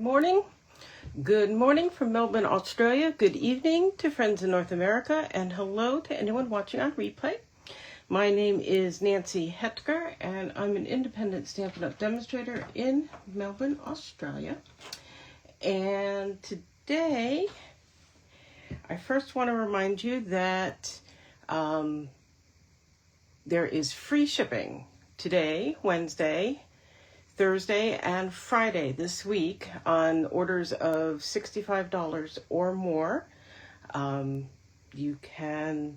morning. Good morning from Melbourne, Australia. Good evening to friends in North America, and hello to anyone watching on replay. My name is Nancy Hetker, and I'm an independent Stampin' Up! Demonstrator in Melbourne, Australia. And today, I first want to remind you that there is free shipping today, Wednesday, Thursday, and Friday this week on orders of $65 or more. You can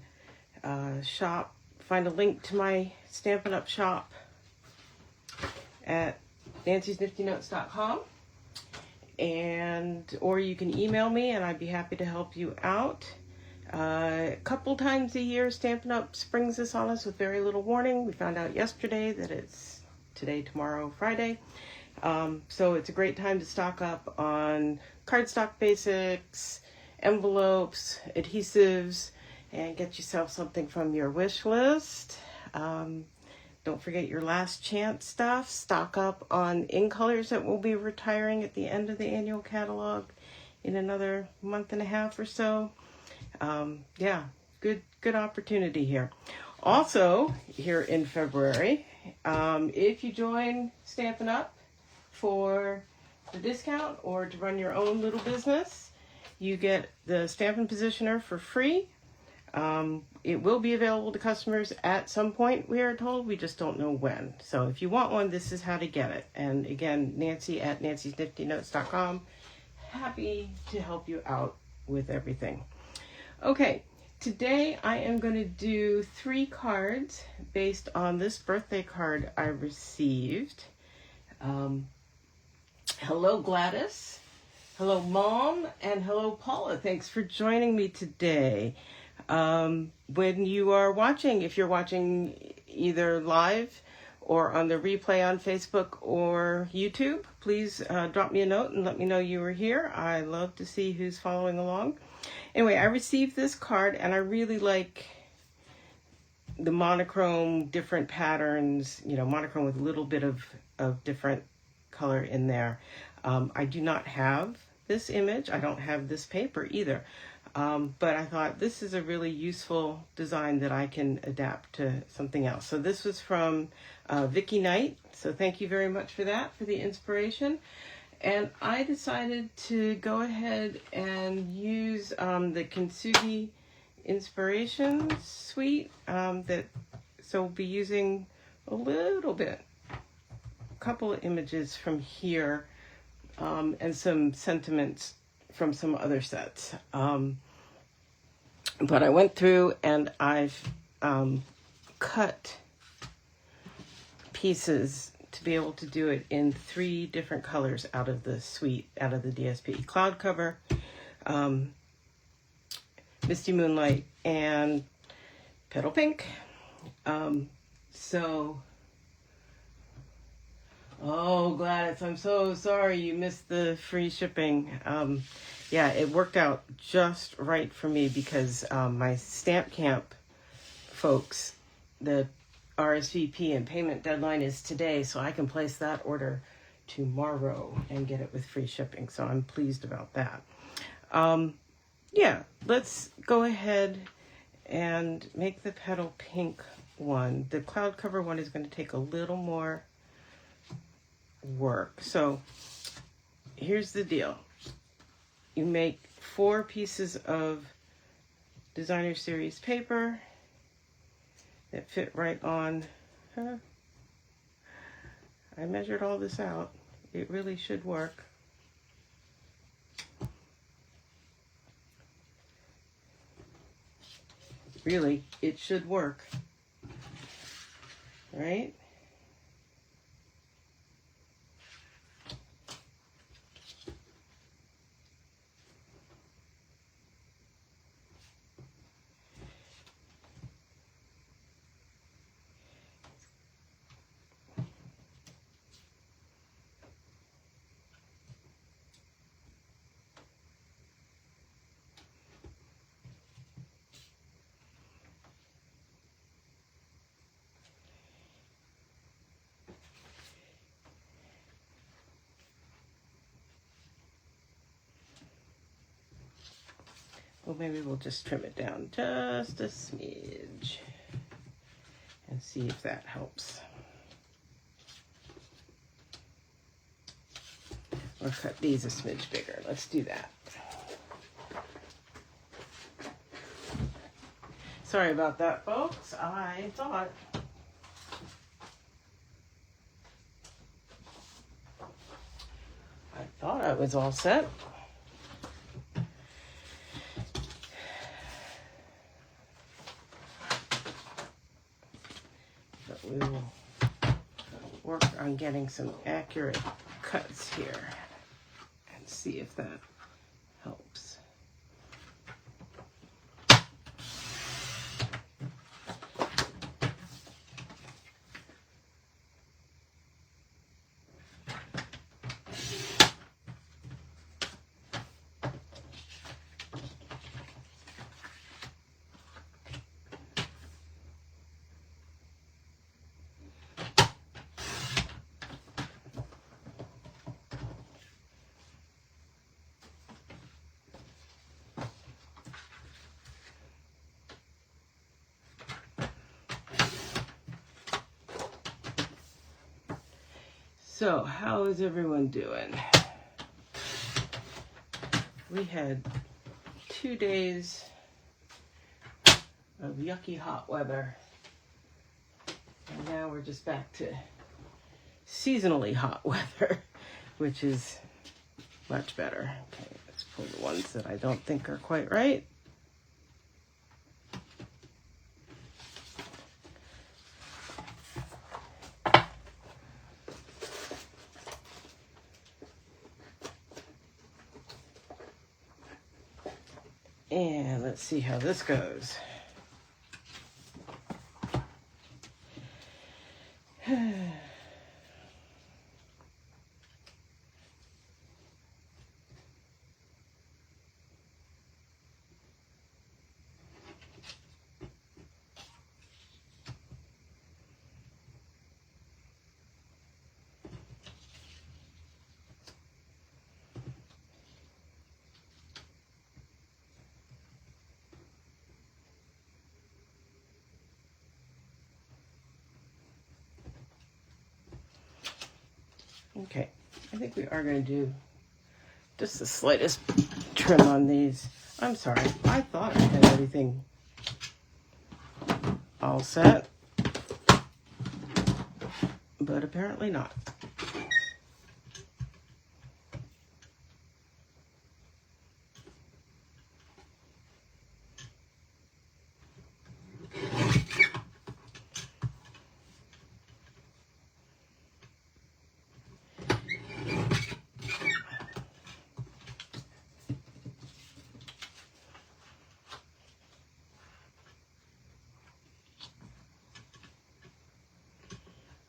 find a link to my Stampin' Up! Shop at nancysniftynotes.com, or you can email me and I'd be happy to help you out. A couple times a year, Stampin' Up! Springs this on us with very little warning. We found out yesterday that it's today, tomorrow, Friday. So it's a great time to stock up on cardstock basics, envelopes, adhesives, and get yourself something from your wish list. Don't forget your last chance stuff. Stock up on ink colors that will be retiring at the end of the annual catalog in another month and a half or so. Yeah, good opportunity here. Also, here in February, if you join Stampin' Up! For the discount or to run your own little business, you get the Stampin' Positioner for free. It will be available to customers at some point, we are told. We just don't know when. So if you want one, this is how to get it. And again, Nancy at nancysniftynotes.com. Happy to help you out with everything. Okay. Today I am going to do 3 cards based on this birthday card I received. Hello Gladys, hello Mom, and hello Paula. Thanks for joining me today. When you are watching, if you're watching either live or on the replay on Facebook or YouTube, please drop me a note and let me know you were here. I love to see who's following along. Anyway, I received this card and I really like the monochrome, different patterns, monochrome with a little bit of different color in there. I do not have this image. I don't have this paper either. But I thought this is a really useful design that I can adapt to something else. So this was from Vicky Knight. So thank you very much for that, for the inspiration. And I decided to go ahead and use the Kintsugi inspiration suite. So we'll be using a couple of images from here, and some sentiments from some other sets. But I went through and I've cut pieces to be able to do it in 3 different colors out of the suite, out of the DSP. Cloud Cover, Misty Moonlight, and Petal Pink. Oh, Gladys, I'm so sorry you missed the free shipping. Yeah, it worked out just right for me because my Stamp Camp folks, the RSVP and payment deadline is today, so I can place that order tomorrow and get it with free shipping. So I'm pleased about that. Yeah, let's go ahead and make the Petal Pink one. The Cloud Cover one is going to take a little more work. So here's the deal. You make 4 pieces of designer series paper that fit right on. I measured all this out. It really should work. Really, it should work. Right? Well, maybe we'll just trim it down just a smidge and see if that helps. Or cut these a smidge bigger. Let's do that. Sorry about that, folks. I thought I was all set. But we will work on getting some accurate cuts here and see if that helps. So, how is everyone doing? We had 2 days of yucky hot weather, and now we're just back to seasonally hot weather, which is much better. Okay, let's pull the ones that I don't think are quite right. And let's see how this goes. Okay, I think we are going to do just the slightest trim on these. I'm sorry, I thought I had everything all set, but apparently not.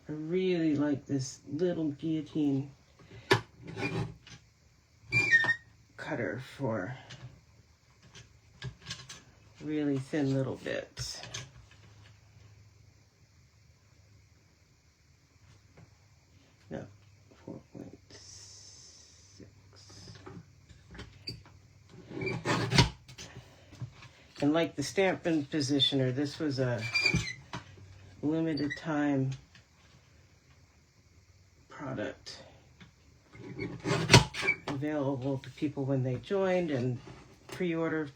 I really like this little guillotine cutter for really thin little bits. No, 4.6. And like the Stampin' positioner, this was a limited time product available to people when they joined, and pre-order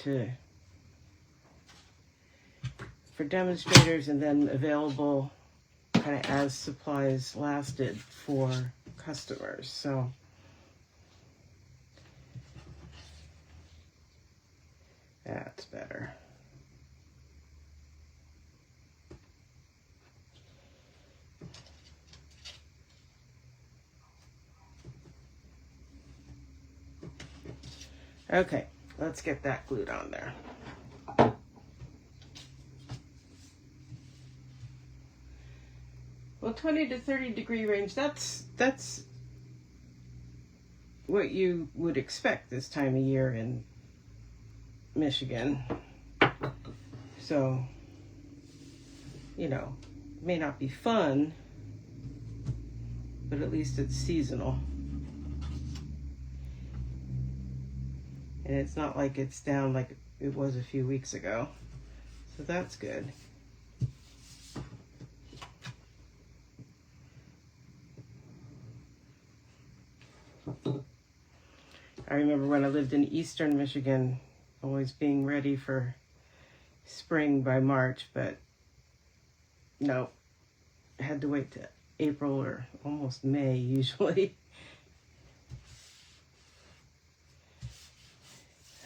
for demonstrators, and then available kind of as supplies lasted for customers. So that's better. Okay, let's get that glued on there. Well, 20 to 30 degree range, that's what you would expect this time of year in Michigan. So, you know, may not be fun, but at least it's seasonal. And it's not like it's down like it was a few weeks ago. So that's good. I remember when I lived in eastern Michigan, always being ready for spring by March, but no, I had to wait to April or almost May usually.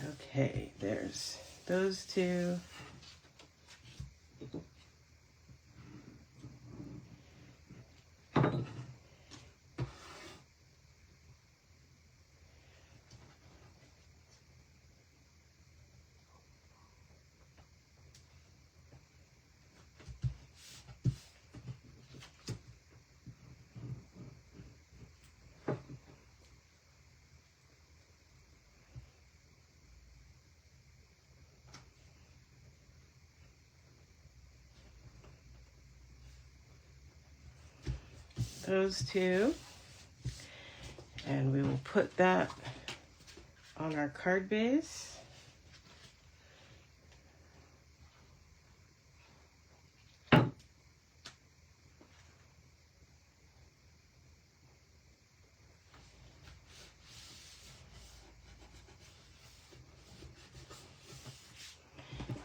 Okay, there's those two. Those two, and we will put that on our card base.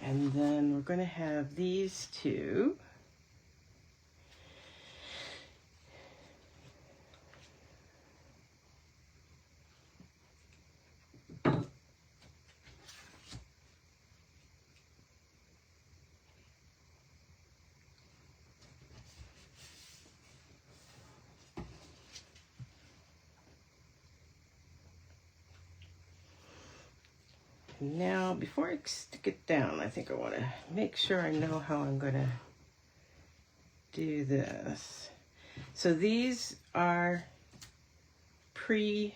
And then we're going to have these two. Now, before I stick it down, I think I want to make sure I know how I'm going to do this. So these are pre-printed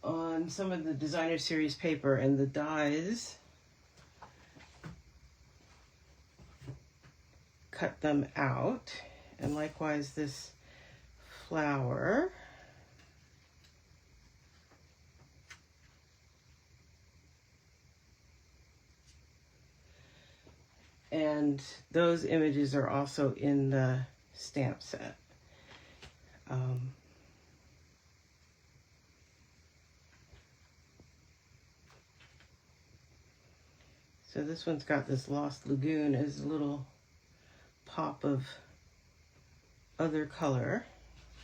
on some of the designer series paper, and the dies cut them out. And likewise this flower. And those images are also in the stamp set. So this one's got this Lost Lagoon as a little pop of other color.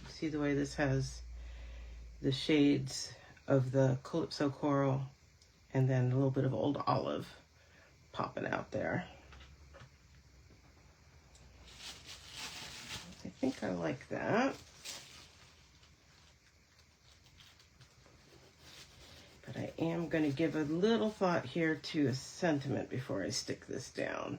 See the way this has the shades of the Calypso Coral and then a little bit of Old Olive popping out there. I think I like that. But I am going to give a little thought here to a sentiment before I stick this down.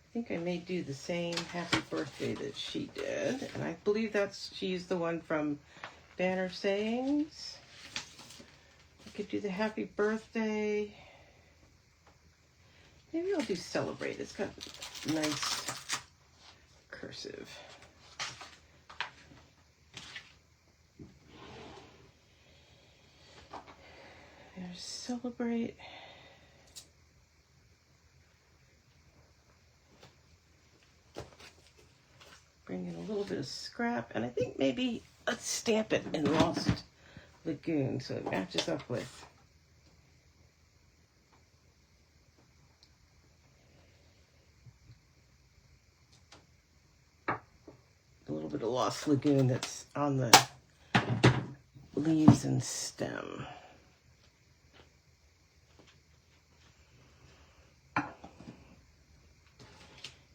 I think I may do the same happy birthday that she did. And I believe she used the one from Banner Sayings. I could do the happy birthday. Maybe I'll do celebrate. It's got nice cursive. There's celebrate. Bring in a little bit of scrap, and I think maybe let's stamp it in Lost Lagoon so it matches up with a little bit of Lost Lagoon that's on the leaves and stem.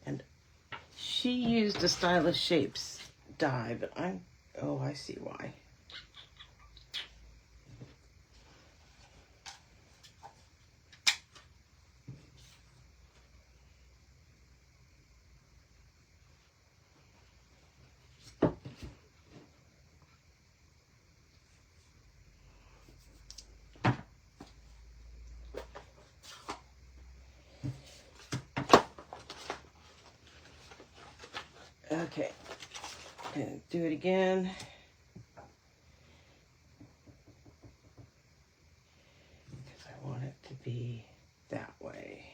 And she used a Stylish Shapes die, but I see why. Okay, gonna do it again. Because I want it to be that way.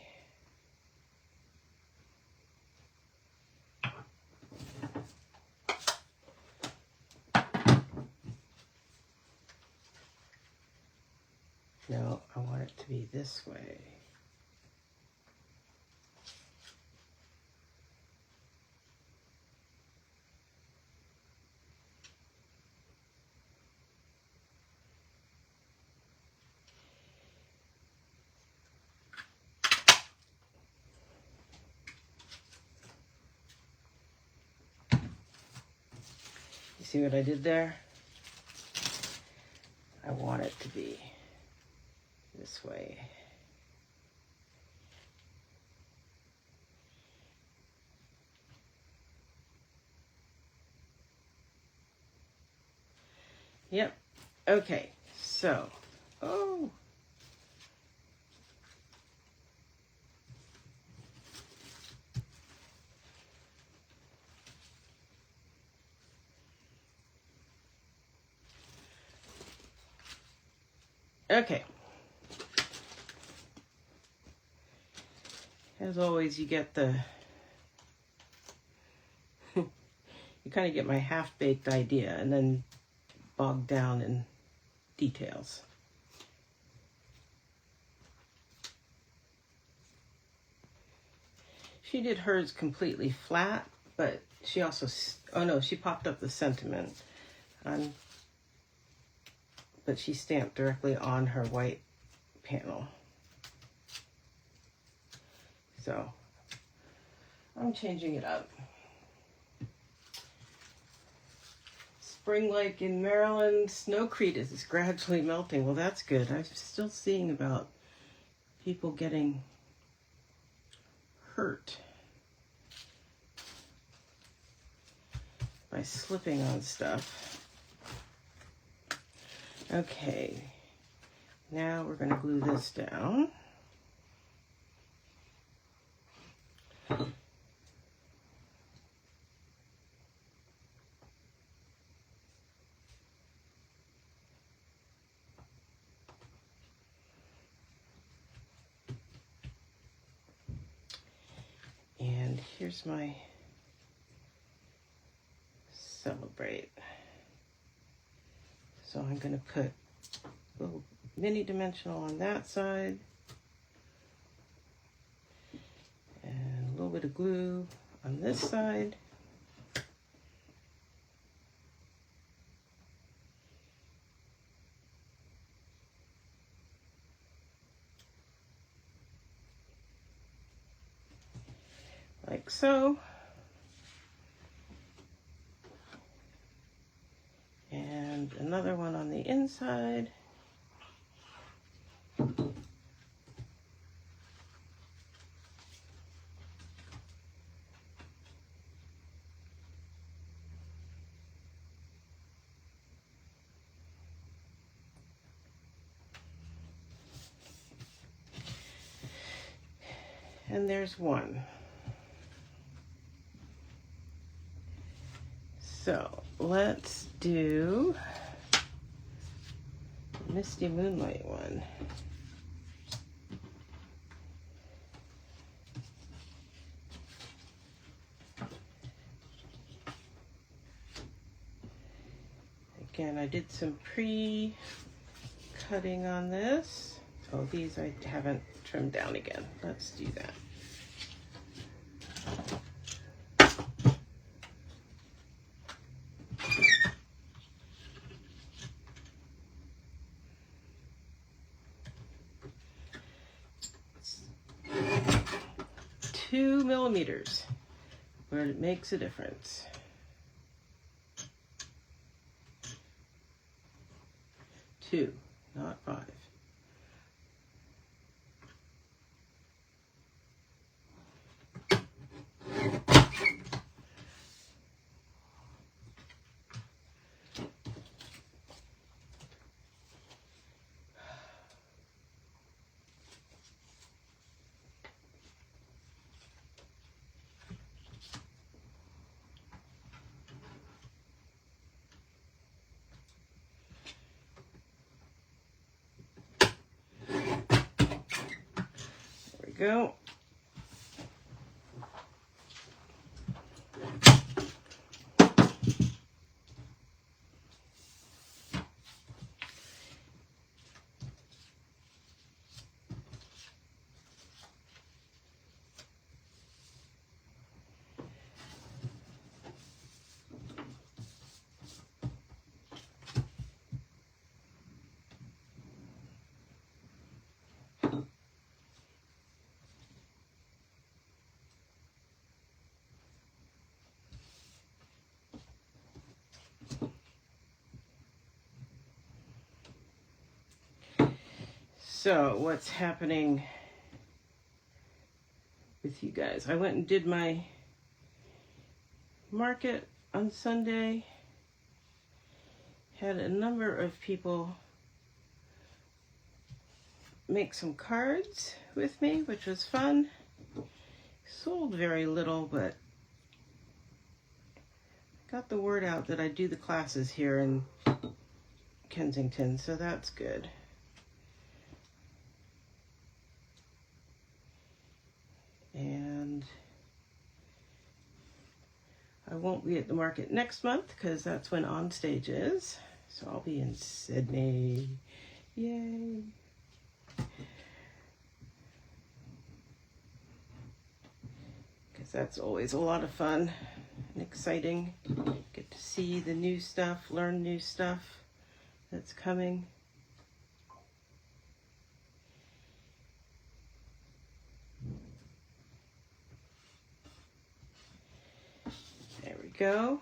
No, I want it to be this way. You see what I did there? I want it to be this way. Yep. Okay. So, oh. Okay. As always, you get the, you kind of get my half-baked idea and then bogged down in details. She did hers completely flat, but she also, oh no, she popped up the sentiment. But she stamped directly on her white panel. So, I'm changing it up. Spring Lake in Maryland, snowcrete is gradually melting. Well, that's good. I'm still seeing about people getting hurt by slipping on stuff. Okay, now we're going to glue this down. And here's my Celebrate. So I'm going to put a little mini dimensional on that side. And a little bit of glue on this side. Like so. And another one on the inside. And there's one. So let's do the Misty Moonlight one. Again, I did some pre-cutting on this. Oh, these I haven't trimmed down again. Let's do that. Two millimeters, where it makes a difference. Two, not 5. go. So what's happening with you guys? I went and did my market on Sunday. Had a number of people make some cards with me, which was fun. Sold very little, but got the word out that I do the classes here in Kensington, so that's good. And I won't be at the market next month because that's when On Stage is. So I'll be in Sydney. Yay. Because that's always a lot of fun and exciting. Get to see the new stuff, learn new stuff that's coming. There we go.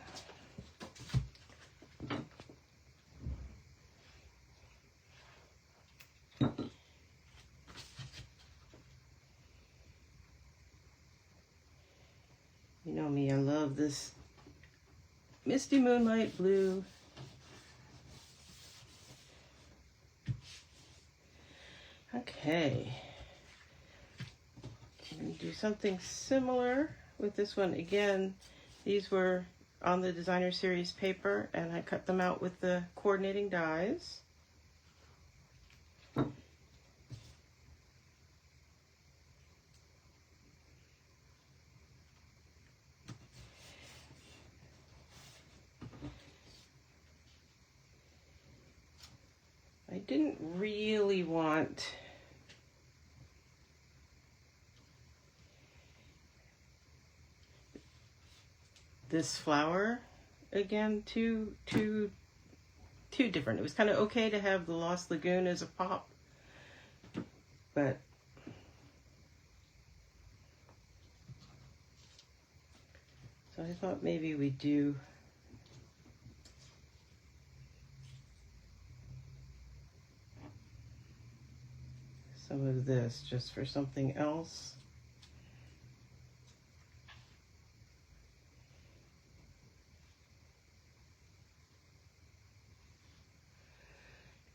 You know me, I love this Misty Moonlight blue. Okay. I'm going to do something similar with this one. Again, these were on the Designer Series paper, and I cut them out with the coordinating dies. I didn't really want this flower again too different. It was kind of okay to have the Lost Lagoon as a pop, but so I thought maybe we'd do some of this just for something else.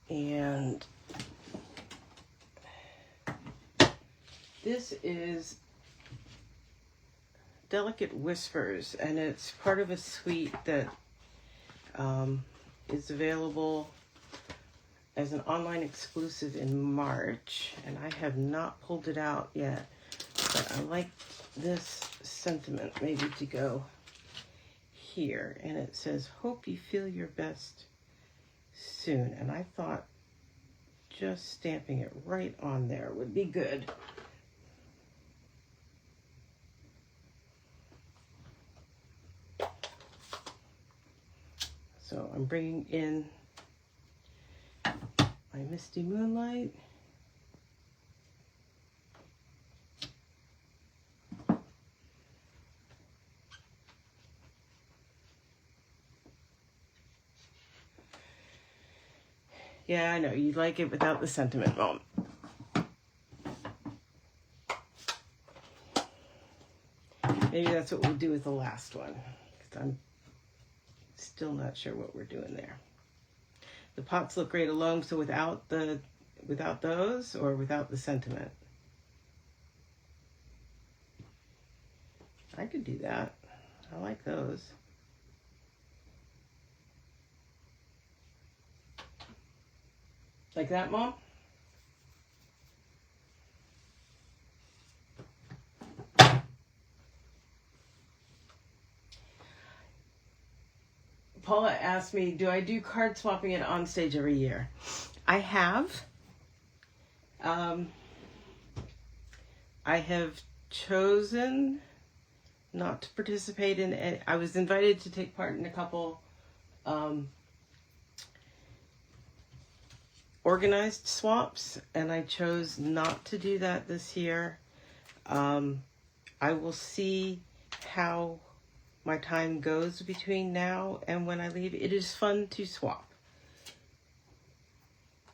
And this is Delicate Whispers, and it's part of a suite that is available as an online exclusive in March, and I have not pulled it out yet, but I like this sentiment maybe to go here, and it says, "Hope you feel your best soon," and I thought just stamping it right on there would be good. So I'm bringing in my Misty Moonlight. Yeah, I know, you like it without the sentiment, Mom. Maybe that's what we'll do with the last one, because I'm still not sure what we're doing there. The pots look great alone, so without those or without the sentiment. I could do that. I like those. Like that, Mom? Paula asked me, do I do card swapping at On Stage every year? I have. I have chosen not to participate in it. I was invited to take part in a couple organized swaps, and I chose not to do that this year. I will see how my time goes between now and when I leave. It is fun to swap.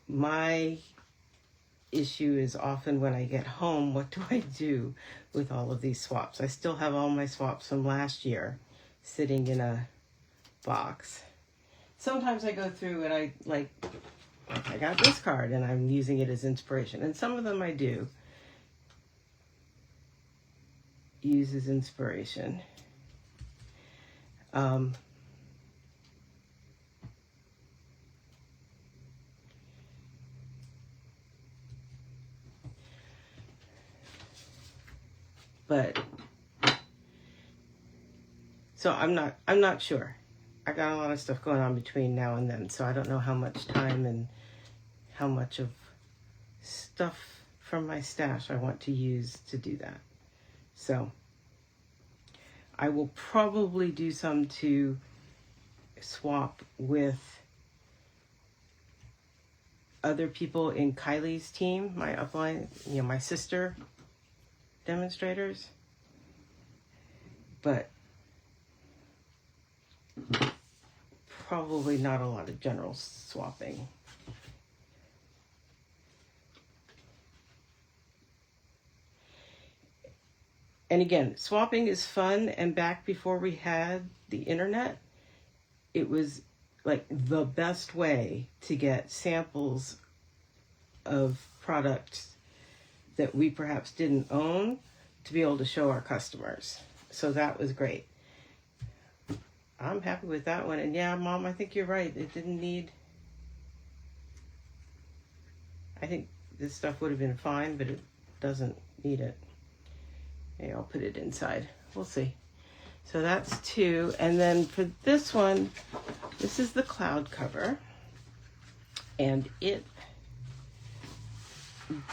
My issue is often when I get home, what do I do with all of these swaps? I still have all my swaps from last year sitting in a box. Sometimes I go through and I got this card and I'm using it as inspiration. And some of them I do use as inspiration. But so I'm not sure. I got a lot of stuff going on between now and then, so I don't know how much time and how much of stuff from my stash I want to use to do that. So I will probably do some to swap with other people in Kylie's team, my upline, my sister demonstrators. But probably not a lot of general swapping. And again, swapping is fun, and back before we had the internet, it was like the best way to get samples of products that we perhaps didn't own to be able to show our customers. So that was great. I'm happy with that one. And yeah, Mom, I think you're right. It didn't need... I think this stuff would have been fine, but it doesn't need it. Maybe I'll put it inside. We'll see. So that's 2. And then for this one, this is the cloud cover. And it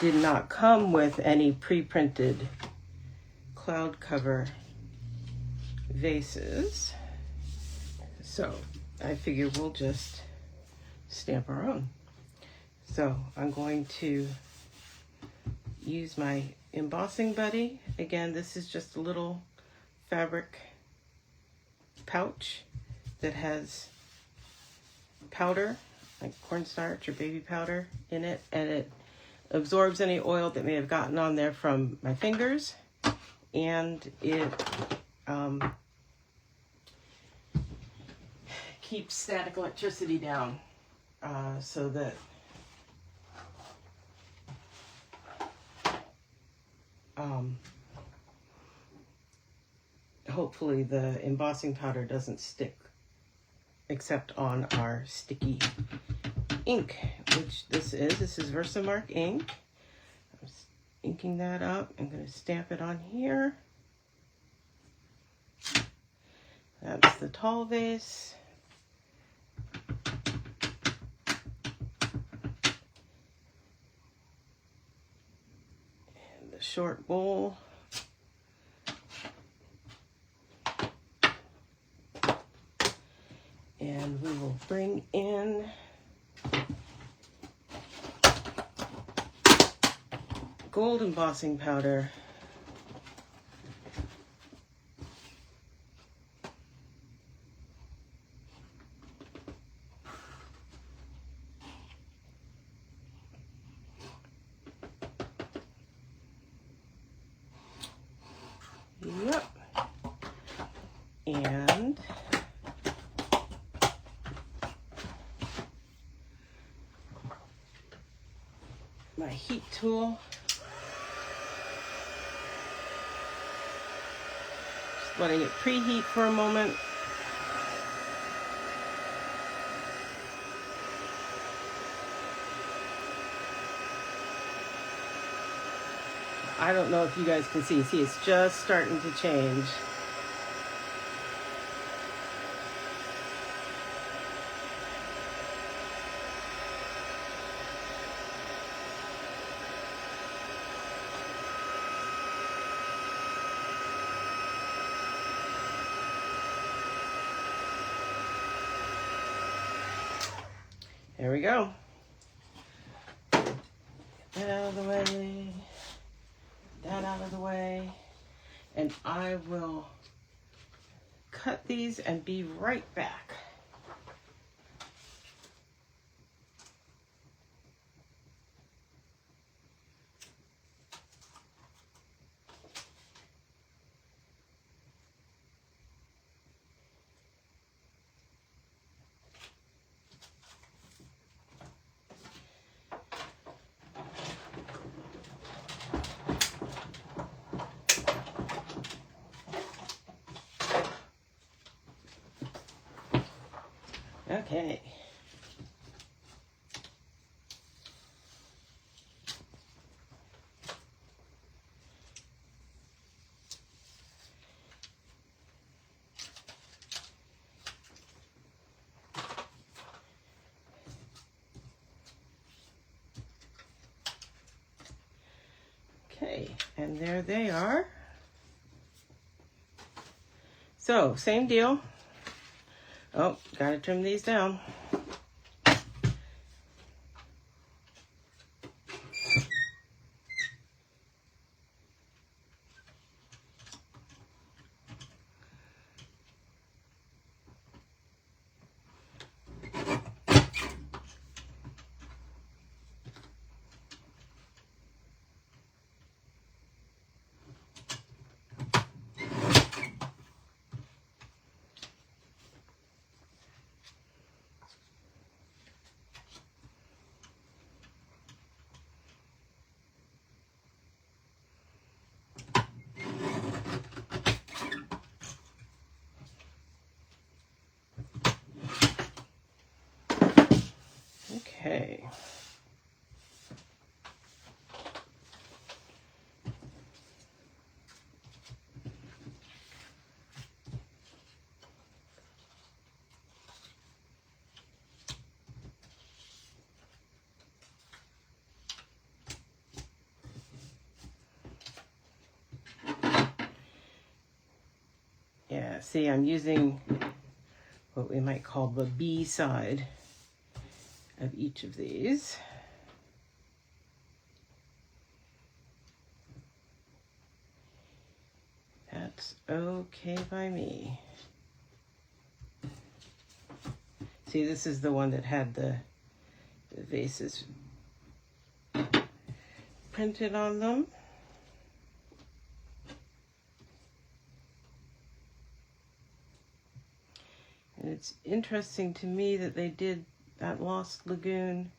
did not come with any pre-printed cloud cover vases. So I figure we'll just stamp our own. So I'm going to use my embossing buddy. Again, this is just a little fabric pouch that has powder, like cornstarch or baby powder in it, and it absorbs any oil that may have gotten on there from my fingers, and it keeps static electricity down so that hopefully the embossing powder doesn't stick except on our sticky ink, which this is. This is Versamark ink. I'm inking that up. I'm going to stamp it on here. That's the tall vase. And the short bowl. And we will bring in gold embossing powder. Yep. And my heat tool. Just letting it preheat for a moment. I don't know if you guys can see. See, it's just starting to change. There we go. Get that out of the way. That out of the way. And I will cut these and be right back. Okay. Okay, and there they are. So, same deal. Oh, gotta trim these down. Okay. Yeah, see, I'm using what we might call the B side of each of these. That's okay by me. See, this is the one that had the vases printed on them. And it's interesting to me that they did that Lost Lagoon.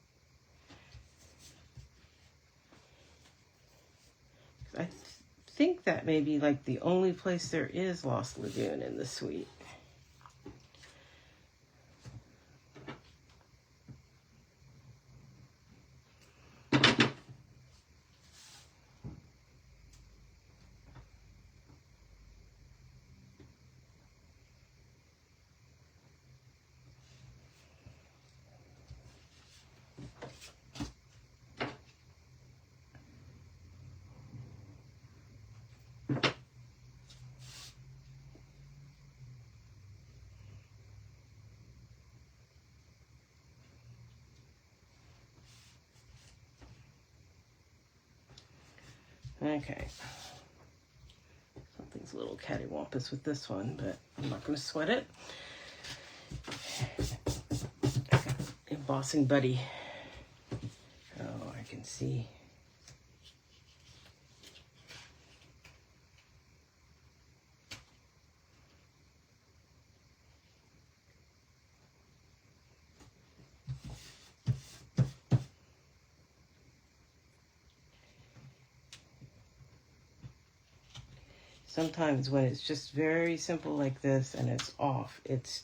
I think that may be like the only place there is Lost Lagoon in the suite. Okay. Something's a little cattywampus with this one, but I'm not going to sweat it. Embossing buddy. Oh, I can see. Sometimes when it's just very simple like this and it's off, it's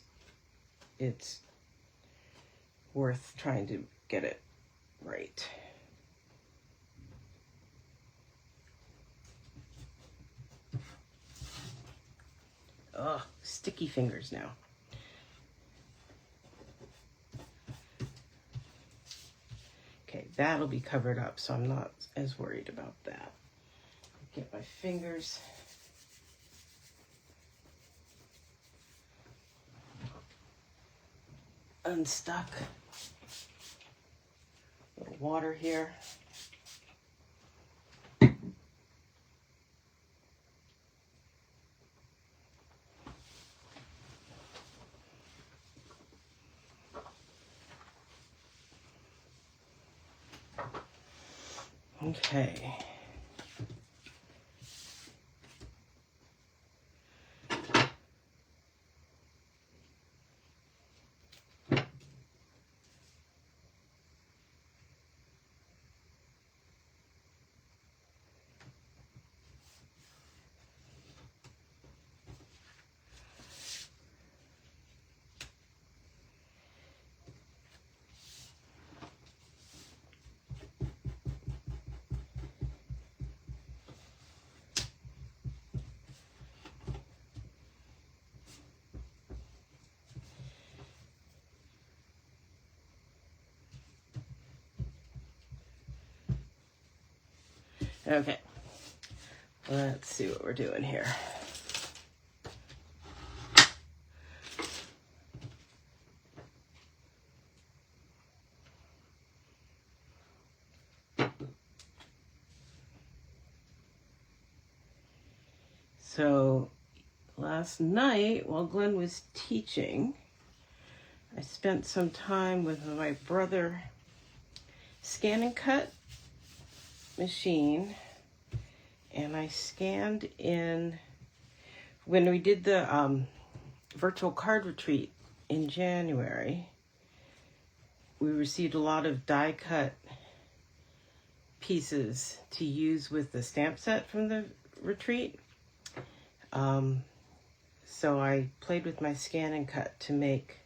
worth trying to get it right. Ugh, sticky fingers now. Okay, that'll be covered up, so I'm not as worried about that. Get my fingers. Unstuck. little water here. Okay. Okay, let's see what we're doing here. So last night while Glenn was teaching, I spent some time with my brother scan and cut machine, and I scanned in, when we did the virtual card retreat in January, we received a lot of die cut pieces to use with the stamp set from the retreat. So I played with my scan and cut to make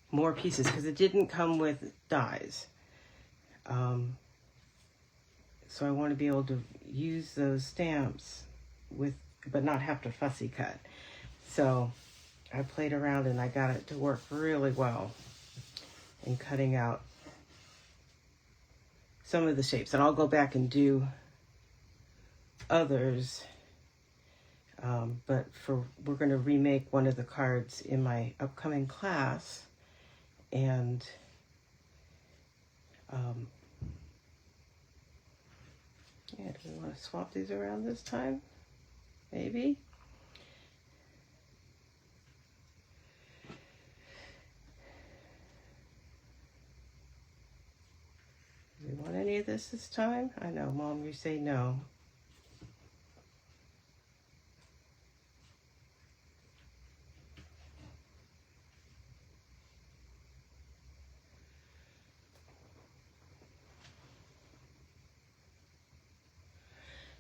more pieces because it didn't come with dies. So I want to be able to use those stamps with, but not have to fussy cut. So I played around and I got it to work really well in cutting out some of the shapes. And I'll go back and do others. But we're going to remake one of the cards in my upcoming class. And yeah, do we want to swap these around this time? Maybe. Do we want any of this time? I know, Mom, you say no.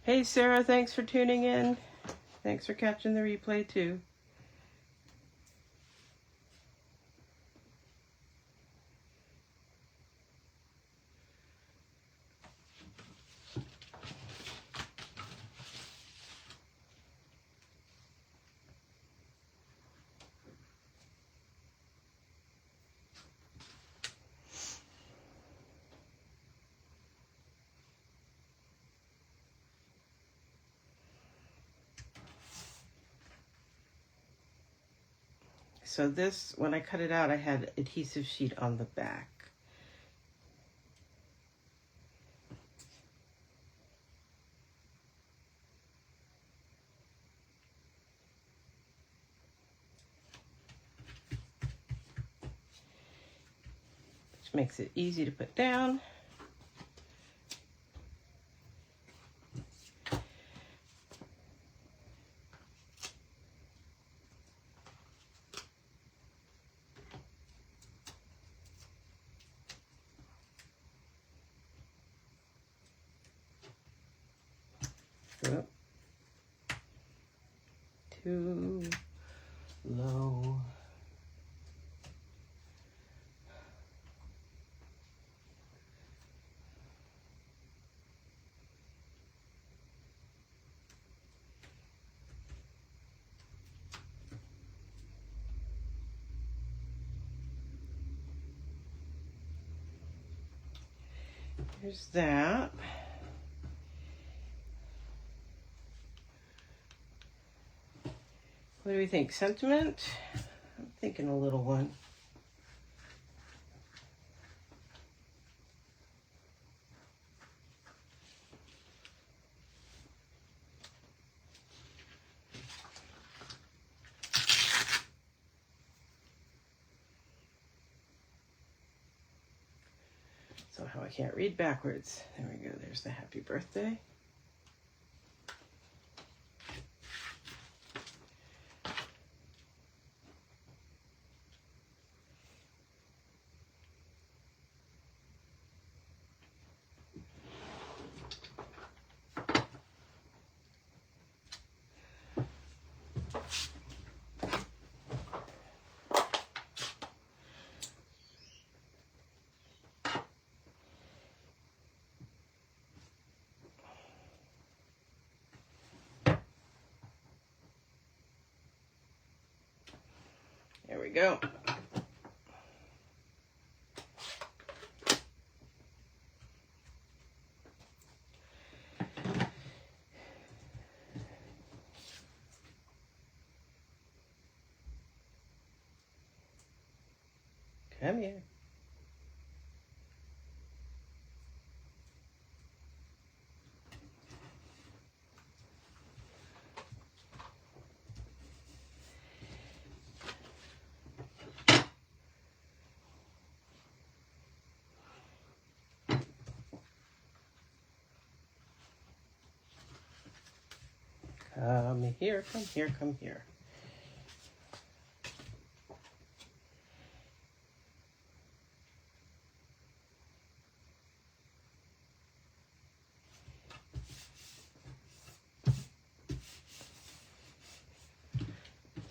Hey, Sarah, thanks for tuning in. Thanks for catching the replay, too. So this, when I cut it out, I had adhesive sheet on the back. Which makes it easy to put down. Oop. Too low. There's that. What do we think? Sentiment? I'm thinking a little one. I can't read backwards. There we go. There's the happy birthday. There we go. Come here. Come here, come here, come here.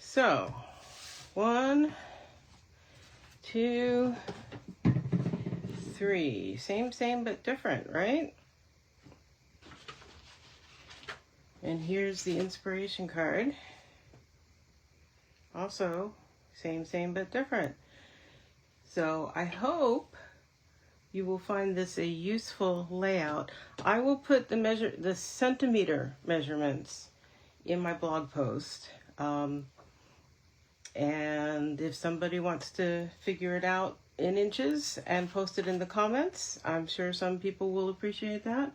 So, 1, 2, 3. Same, but different, right? And here's the inspiration card. Also, same, but different. So I hope you will find this a useful layout. I will put the centimeter measurements in my blog post. And if somebody wants to figure it out in inches and post it in the comments, I'm sure some people will appreciate that.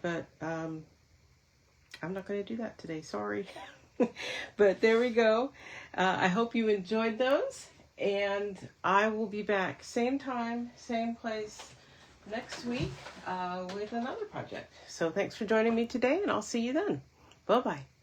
But I'm not going to do that today, sorry. But there we go. I hope you enjoyed those, and I will be back same time, same place next week with another project. So thanks for joining me today, and I'll see you then. Bye-bye.